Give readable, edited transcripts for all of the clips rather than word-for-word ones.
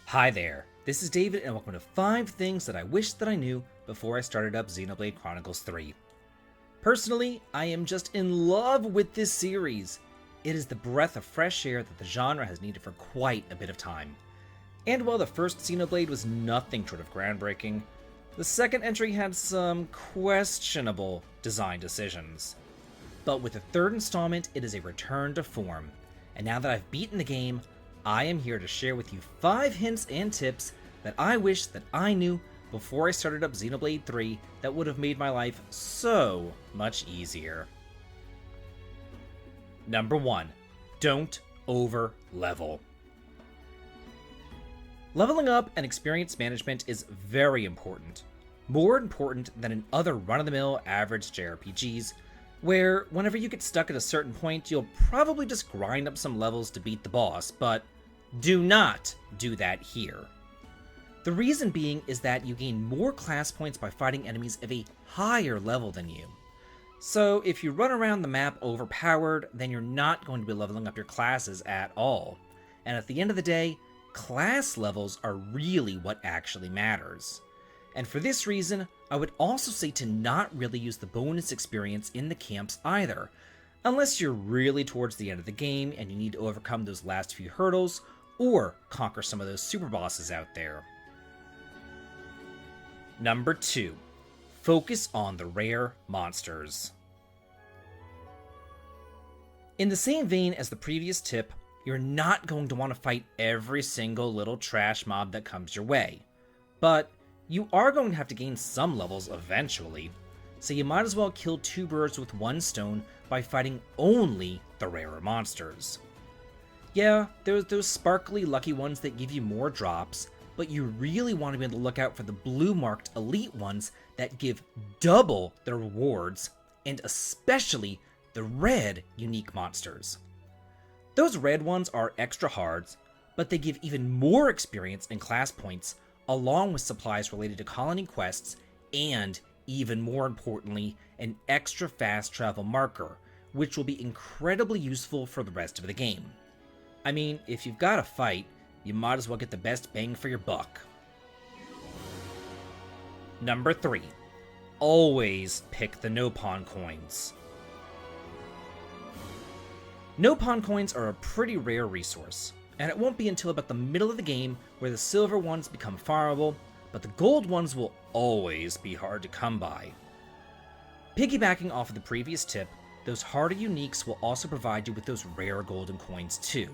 Hi there, this is David and welcome to 5 things that I wish that I knew before I started up XENOBLADE Chronicles 3. Personally, I am just in love with this series. It is the breath of fresh air that the genre has needed for quite a bit of time. And while the first XENOBLADE was nothing short of groundbreaking, the second entry had some questionable design decisions. But with the third installment, it is a return to form. And now that I've beaten the game, I am here to share with you 5 hints and tips that I wish that I knew before I started up XENOBLADE 3 that would have made my life so much easier. Number 1. Don't over-level. Leveling up and experience management is very important. More important than in other run-of-the-mill average jrpgs, where whenever you get stuck at a certain point, you'll probably just grind up some levels to beat the boss, but do not do that here. The reason being is that you gain more class points by fighting enemies of a higher level than you. So if you run around the map overpowered, then you're not going to be leveling up your classes at all. And at the end of the day, class levels are really what actually matters. And for this reason, I would also say to not really use the bonus experience in the camps either, unless you're really towards the end of the game and you need to overcome those last few hurdles or conquer some of those super bosses out there. Number 2. Focus on the rare monsters. In the same vein as the previous tip, you're not going to want to fight every single little trash mob that comes your way, but you are going to have to gain some levels eventually, so you might as well kill 2 birds with 1 stone by fighting only the rarer monsters. Yeah, there's those sparkly lucky ones that give you more drops, but you really want to be on the lookout for the blue marked elite ones that give double their rewards, and especially the red unique monsters. Those red ones are extra hard, but they give even more experience and class points, along with supplies related to colony quests, and, even more importantly, an extra fast travel marker, which will be incredibly useful for the rest of the game. I mean, if you've got a fight, you might as well get the best bang for your buck. Number 3. Always pick the no-pawn coins. No-pawn coins are a pretty rare resource, and it won't be until about the middle of the game where the silver ones become farmable, but the gold ones will always be hard to come by. Piggybacking off of the previous tip, those harder uniques will also provide you with those rare golden coins too.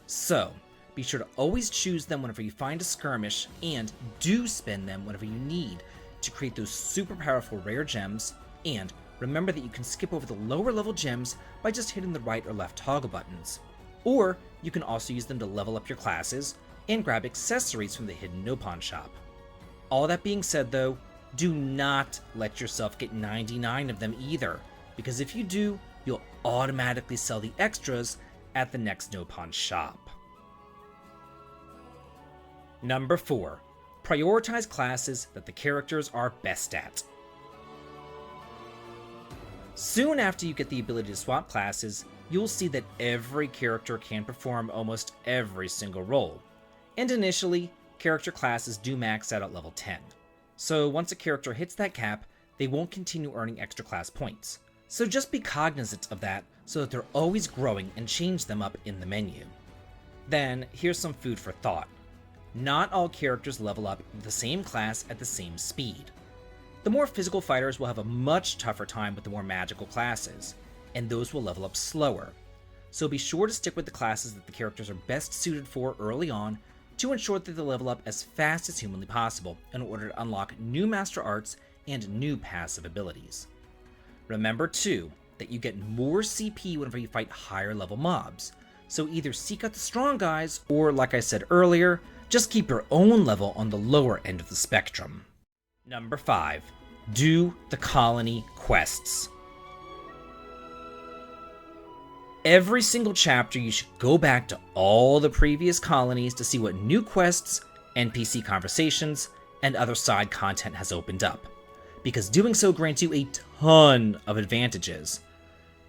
So, be sure to always choose them whenever you find a skirmish, and do spend them whenever you need to create those super powerful rare gems, and remember that you can skip over the lower level gems by just hitting the right or left toggle buttons. Or you can also use them to level up your classes and grab accessories from the hidden no-pawn shop. All that being said though, do not let yourself get 99 of them either, because if you do, you'll automatically sell the extras at the next no-pawn shop. Number 4. Prioritize classes that the characters are best at. Soon after you get the ability to swap classes, you'll see that every character can perform almost every single role. And initially, character classes do max out at level 10. So once a character hits that cap, they won't continue earning extra class points. So just be cognizant of that so that they're always growing and change them up in the menu. Then, here's some food for thought. Not all characters level up the same class at the same speed. The more physical fighters will have a much tougher time with the more magical classes, and those will level up slower. So be sure to stick with the classes that the characters are best suited for early on to ensure that they level up as fast as humanly possible in order to unlock new master arts and new passive abilities. Remember too, that you get more CP whenever you fight higher level mobs, so either seek out the strong guys, or like I said earlier, just keep your own level on the lower end of the spectrum. Number 5. Do the colony quests. Every single chapter you should go back to all the previous colonies to see what new quests, NPC conversations, and other side content has opened up, because doing so grants you a ton of advantages.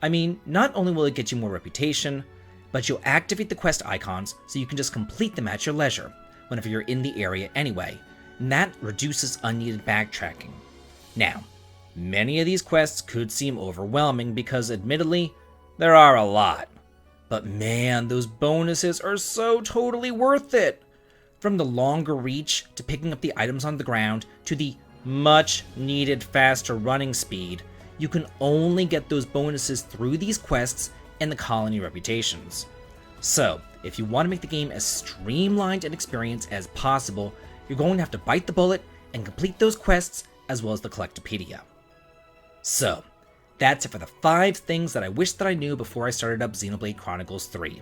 I mean, not only will it get you more reputation, but you'll activate the quest icons so you can just complete them at your leisure, whenever you're in the area anyway, and that reduces unneeded backtracking. Now, many of these quests could seem overwhelming because, admittedly, there are a lot. But man, those bonuses are so totally worth it! From the longer reach, to picking up the items on the ground, to the much needed faster running speed, you can only get those bonuses through these quests and the colony reputations. So, if you want to make the game as streamlined an experience as possible, you're going to have to bite the bullet and complete those quests as well as the Collectopedia. So, that's it for the 5 things that I wish that I knew before I started up Xenoblade Chronicles 3.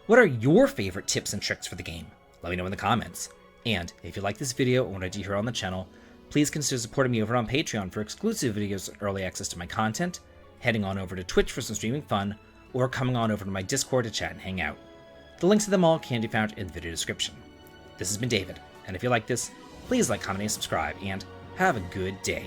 What are your favorite tips and tricks for the game? Let me know in the comments. And if you like this video or what I do here on the channel, please consider supporting me over on Patreon for exclusive videos and early access to my content, heading on over to Twitch for some streaming fun, or coming on over to my Discord to chat and hang out. The links to them all can be found in the video description. This has been David, and if you like this, please like, comment, and subscribe, and have a good day.